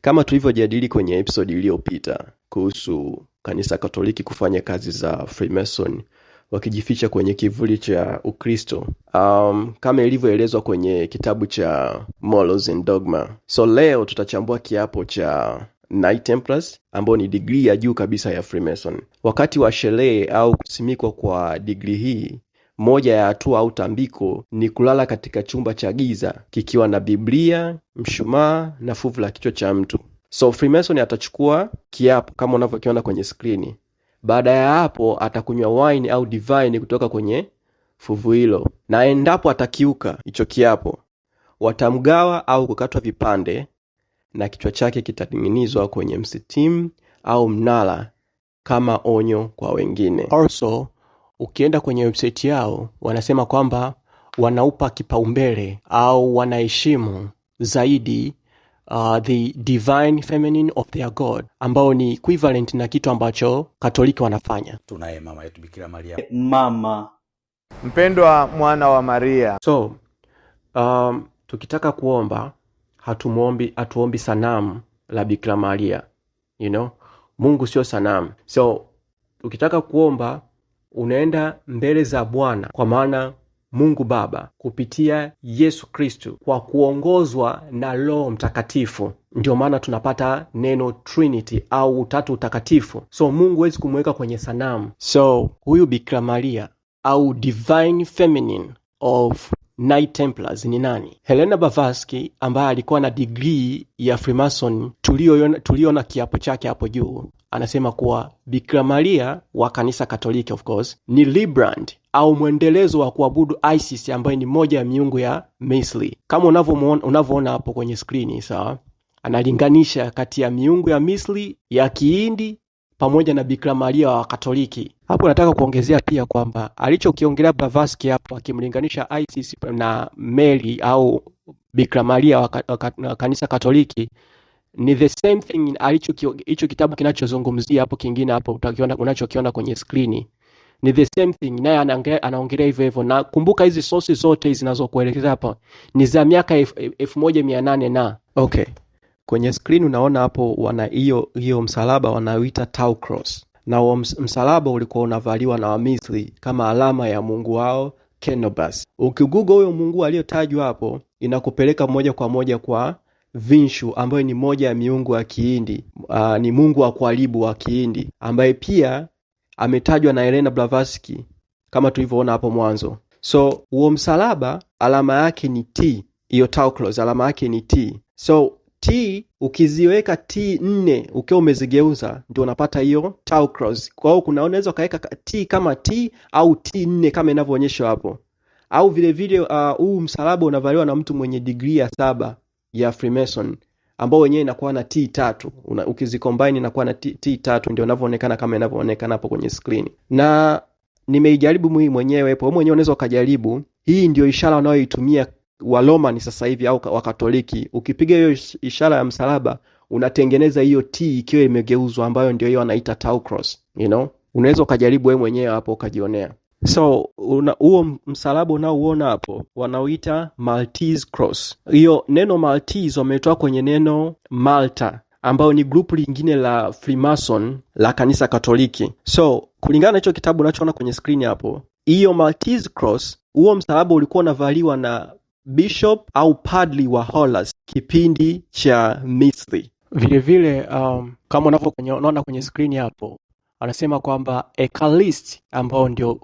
Kama tulivyojadili kwenye episode iliyopita kuhusu kanisa Katoliki kufanya kazi za Freemason wakijificha kwenye kivuli cha Ukristo, kama ilivyoelezwa kwenye kitabu cha Morals and Dogma. So leo tutachambua kiapo cha Knight Templars ambao ni degree ya juu kabisa ya Freemason. Wakati wa sherehe au kusimikwa kwa degree hii, moja ya hatua au tambiko ni kulala katika chumba cha giza kikiwa na Biblia, mshumaa na fuvu la kichwa cha mtu. So Freemason atachukua kiapo kama unavyokiona kwenye skrini. Baada ya hapo atakunywa wine au divine kutoka kwenye fuvu hilo. Na endapo atakiuka hicho kiapo, watamgawa au kukatwa vipande na kichwa chake kitaning'inizwa kwenye msitimu au mnara kama onyo kwa wengine. Also, ukienda kwenye website yao wanasema kwamba wanaupa kipaumbele au wanaheshimu zaidi the divine feminine of their God, ambao ni equivalent na kitu ambacho Katoliki wanafanya. Tunaye mama yetu Bikira Maria, mama mpendwa mwana wa Maria. So tukitaka kuomba hatuombi sanamu la Bikira Maria, Mungu sio sanamu. So ukitaka kuomba unaenda mbele za Bwana, kwa maana Mungu Baba kupitia Yesu Kristo kwa kuongozwa na Roho Mtakatifu. Ndio maana tunapata neno Trinity au utatu utakatifu. So Mungu hawezi kumweka kwenye sanamu. So huyu Bikira Maria au divine feminine of Knight Templars ni nani? Helena Blavatsky ambaye alikuwa na degree ya Freemason tuliona kiapo chake hapo juu, anasema kuwa Bikira Maria wa kanisa Katoliki of course ni rebrand au mwendelezo wa kuabudu Isis ambaye ni moja ya miungu ya Misri. Kama unavyoona hapo kwenye screen, sawa? Analinganisha kati ya miungu ya Misri ya Kihindi pamoja na Bikira Maria wa Katoliki. Hapo nataka kuongezea pia kwamba alichokiongelea Blavatsky hapo akimlinganisha Isis na Mary au Bikira Maria wa kanisa Katoliki ni the same thing hicho kitabu kinachozungumzia hapo kingine hapo unachokiona kwenye screen. Ni the same thing, naye anaongelea hivyo. Na kumbuka hizi sources zote zinazokuelekeza hapo ni za miaka 1800 na. Okay. Kwenye screen unaona hapo wana hiyo msalaba wanaoita Tau Cross. Na msalaba ulikuwa unavaliwa na Wamisri kama alama ya mungu wao Kenobus. Ukigugo huyo mungu aliyotajwa hapo inakupeleka moja kwa moja kwa Vinshu ambaye ni moja ya miungu wa Kihindi. Ni mungu wa kuharibu wa Kihindi ambaye pia ametajwa na Helena Blavatsky kama tulivyoona hapo mwanzo. So huo msalaba alama yake ni T. Hiyo Tau Cross alama yake ni T. So T ukiziweka T4 ukiwa umezigeuza ndio unapata hiyo Tau Cross. Kwa hiyo unaweza kaweka T kama T au T4 kama inavyoonyeshwa hapo. Au vile vile huu msalaba unavaliwa na mtu mwenye degree ya 7 ya Freemason ambao wenyewe inakuwa na T3. Ukizicombine inakuwa na T3 ndio inavyoonekana kama inavyoonekana hapo kwenye screen. Na nimeijaribu mimi mwenyewe hapo. Wewe mwenyewe unaweza kujaribu. Hii ndio ishara wanayoitumia Waromani sasa hivi au Wakatoliki. Ukipiga hiyo ishara ya msalaba unatengeneza hiyo T ikiwa imegeuzwa ambayo ndio hiyo wanaita Tau Cross, Unaweza kujaribu wewe mwenyewe hapo ukajionea. So huo msalaba unaouona hapo wanaoita Maltese Cross. Hiyo neno Maltese wametoa kwenye neno Malta ambao ni grupu lingine la Freemason la kanisa Katoliki. So kulingana na hicho kitabu unachoona kwenye screen hapo, hiyo Maltese Cross, huo msalaba ulikuwa unavaliwa na bishop au padri wa Holas kipindi cha Misri. Vile vile kama unaona kwenye screen hapo anasema kwamba Eucharist ambao ndio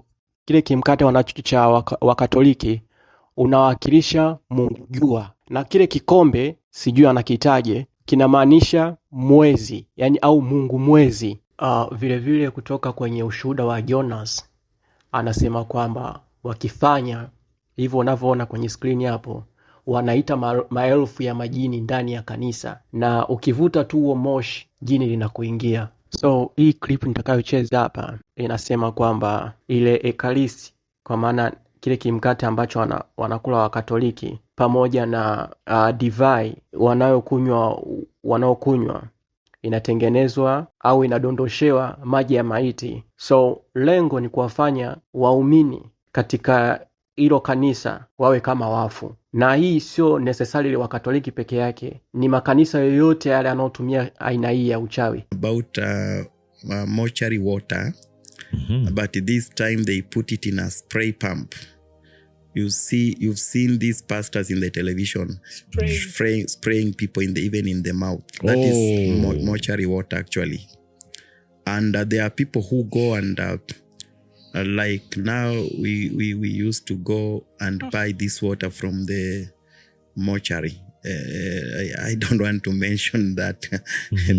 kile kimkate wanachocha wa Katoliki unawakilisha Mungu jua, na kile kikombe sijui anakitaje kinamaanisha mwezi, yani au Mungu mwezi. Vile vile kutoka kwenye ushuhuda wa Jonas anasema kwamba wakifanya hivyo unavyoona kwenye screen hapo wanaita maelfu ya majini ndani ya kanisa, na ukivuta tu huo moshi jini linakuingia. So hii clip nitakayocheza hapa inasema kwamba ile Eucharist, kwa maana kile kimkate ambacho wanakula wa Katoliki pamoja na divai wanaokunywa inatengenezwa au inadondoshewa maji ya maiti. So lengo ni kuwafanya waumini katika hilo kanisa wawe kama wafu. Na hii sio necessarily wa Katoliki peke yake, ni makanisa yoyote yale yanayotumia aina hii ya uchawi. About mortuary water, but this time they put it in a spray pump. You've seen these pastors in the television spraying people even in the mouth. That is mortuary water actually. And there are people who go and like now we used to go and buy this water from the mortuary. I don't want to mention that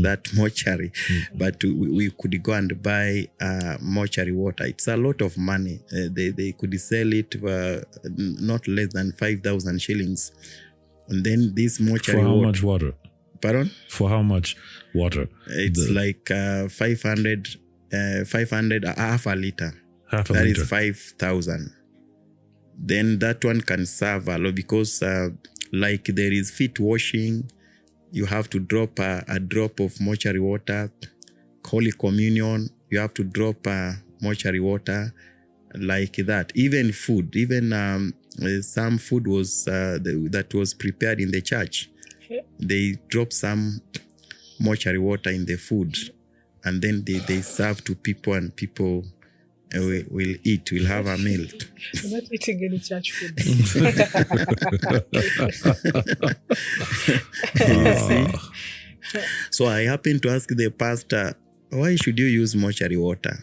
that mortuary, but we could go and buy mortuary water. It's a lot of money. They could sell it for not less than 5,000 shillings. And then this mortuary for how water, much water? Pardon? For how much water? It's like 500, half a liter. Half a That liter. is 5,000. Then that one can serve a lot because like there is feet washing, you have to drop a drop of mortuary water. Holy Communion, you have to drop mortuary water, like that. Even food, even some food was that was prepared in the church. They drop some mortuary water in the food, and then they serve to people, and people will eat, will have a meal. You're not eating any church food. You see? So I happened to ask the pastor, why should you use mortuary water?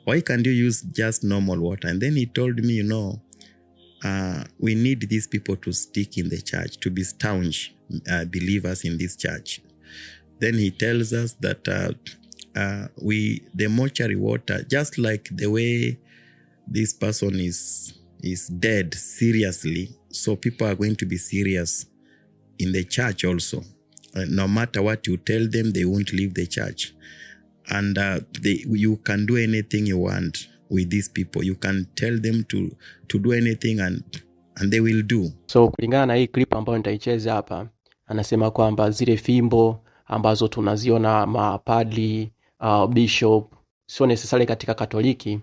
Why can't you use just normal water? And then he told me, we need these people to stick in the church, to be staunch believers in this church. Then he tells us that the mortuary water, just like the way this person is dead seriously, so people are going to be serious in the church also. No matter what you tell them, they won't leave the church. And you can do anything you want with these people. You can tell them to do anything and they will do. So kulingana na hii clip ambayo nitaicheza hapa, anasema kwamba zile fimbo ambazo tunaziona mapadri, bishop, sio necessarily katika Katoliki,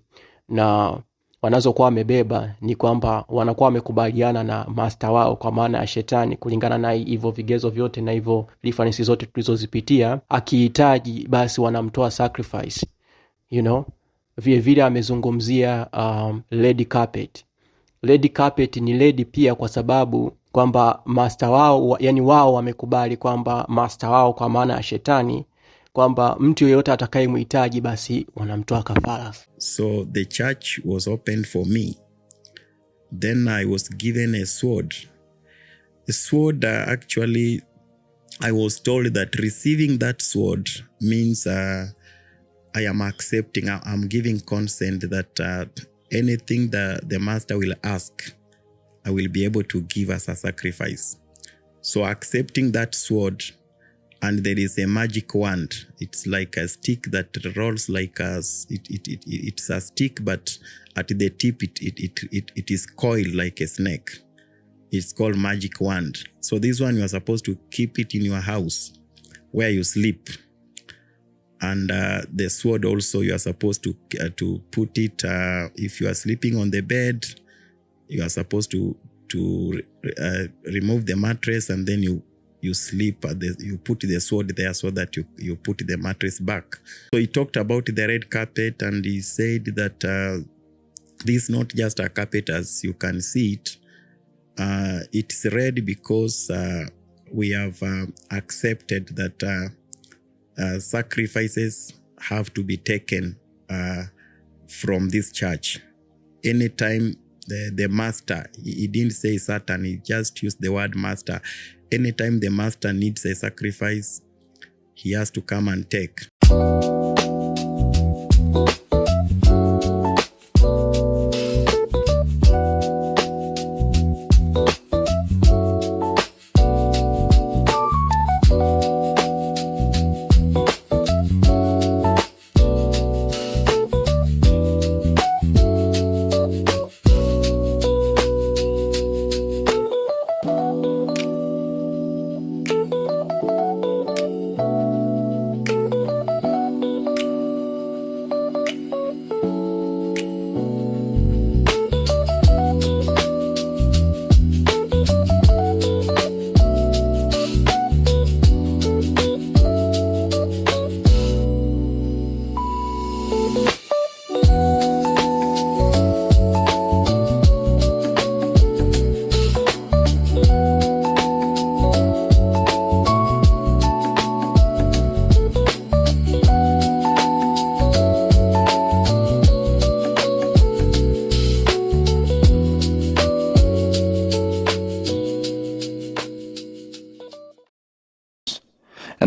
na wanazokuwa wamebeba ni kwamba wanakuwa wamekubaliana na master wao, kwa maana ya shetani, kulingana na hivyo vigezo vyote na hivyo references zote tulizozipitia. Akihitaji basi wanamtoa sacrifice, vile vile amezungumzia red carpet. Red carpet ni red pia kwa sababu kwamba master wao, yani wao wamekubali kwamba master wao, kwa maana ya shetani, kwamba mtu yeyote atakayemhitaji basi wanamtoa kafara. So the church was opened for me. Then I was given a sword. The sword, actually, I was told that receiving that sword means I am accepting, I'm giving consent that anything that the master will ask, I will be able to give as a sacrifice. So accepting that sword, and there is a magic wand. It's like a stick that rolls like it's a stick, but at the tip it is coiled like a snake. It's called magic wand. So this one you are supposed to keep it in your house where you sleep. And the sword also you are supposed to put it if you are sleeping on the bed. You are supposed to remove the mattress, and then you sleep. You put the sword there so that you put the mattress back. So he talked about the red carpet, and he said that this is not just a carpet as you can see it. It's red because we have accepted that sacrifices have to be taken from this church. Anytime the master, he didn't say Satan, he just used the word master. Anytime the master needs a sacrifice, he has to come and take.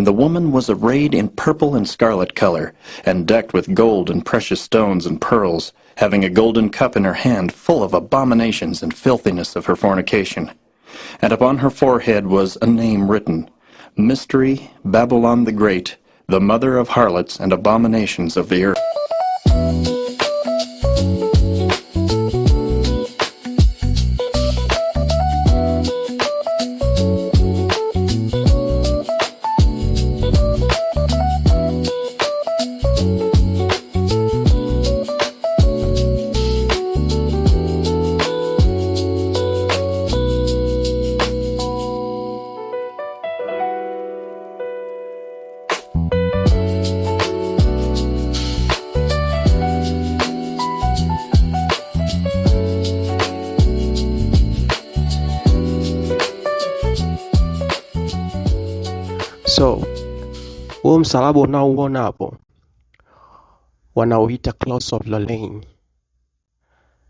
And the woman was arrayed in purple and scarlet color, and decked with gold and precious stones and pearls, having a golden cup in her hand full of abominations and filthiness of her fornication. And upon her forehead was a name written, Mystery, Babylon the Great, the mother of harlots and abominations of the earth. So huo msalaba unaouona hapo wanaoita Cross of Lorraine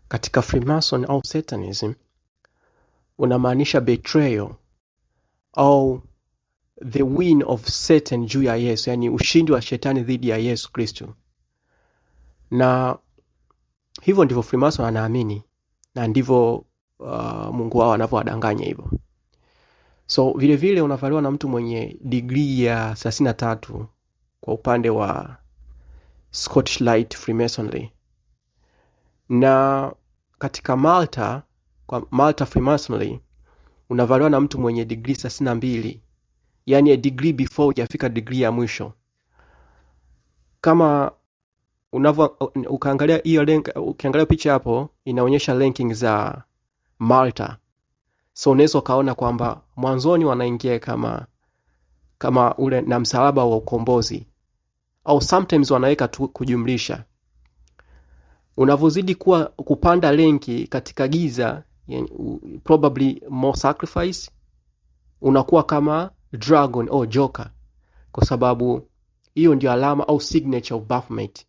katika Freemason au Satanism unamaanisha betrayal au the win of Satan juu ya Yesu, yani ushindi wa shetani dhidi ya Yesu Kristo. Na hivyo ndivyo Freemason anaamini na ndivyo Mungu wao anavyowadanganya hivyo. So vile vile unavaliwa na mtu mwenye degree ya 33 kwa upande wa Scottish Rite Freemasonry. Na katika Malta, kwa Malta Freemasonry, unavaliwa na mtu mwenye degree 32. Yani a degree before hujafika degree ya mwisho. Kama ukaangalia hiyo ukiangalia picha hapo inaonyesha ranking za Malta. So unaweza ukaona kwamba mwanzoni wanaingia kama ule na msalaba wa ukombozi, au sometimes wanaweka tu kujumlisha. Unavozidi kupanda renki katika giza, yani, probably more sacrifice, unakuwa kama dragon au joker, kwa sababu hiyo ndio alama au signature of Baphomet.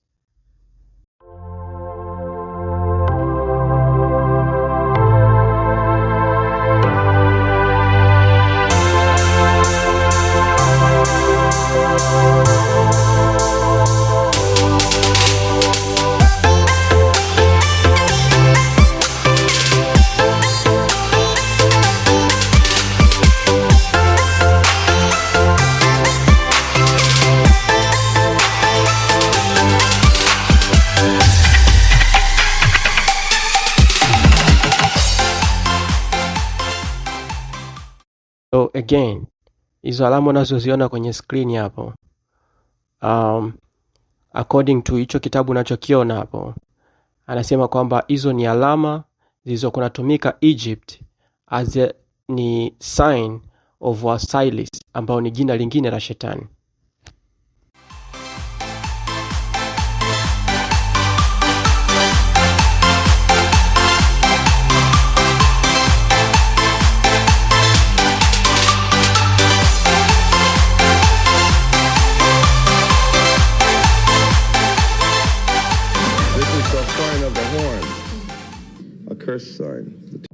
So again, hizo alama unazoziona kwenye screen hapo, according to hicho kitabu unachokiona hapo, anasema kwamba hizo ni alama zilizokuwa natumika Egypt as ni sign of Osiris, ambao ni jina lingine la shetani. This is the sign of the horn, a curse sign.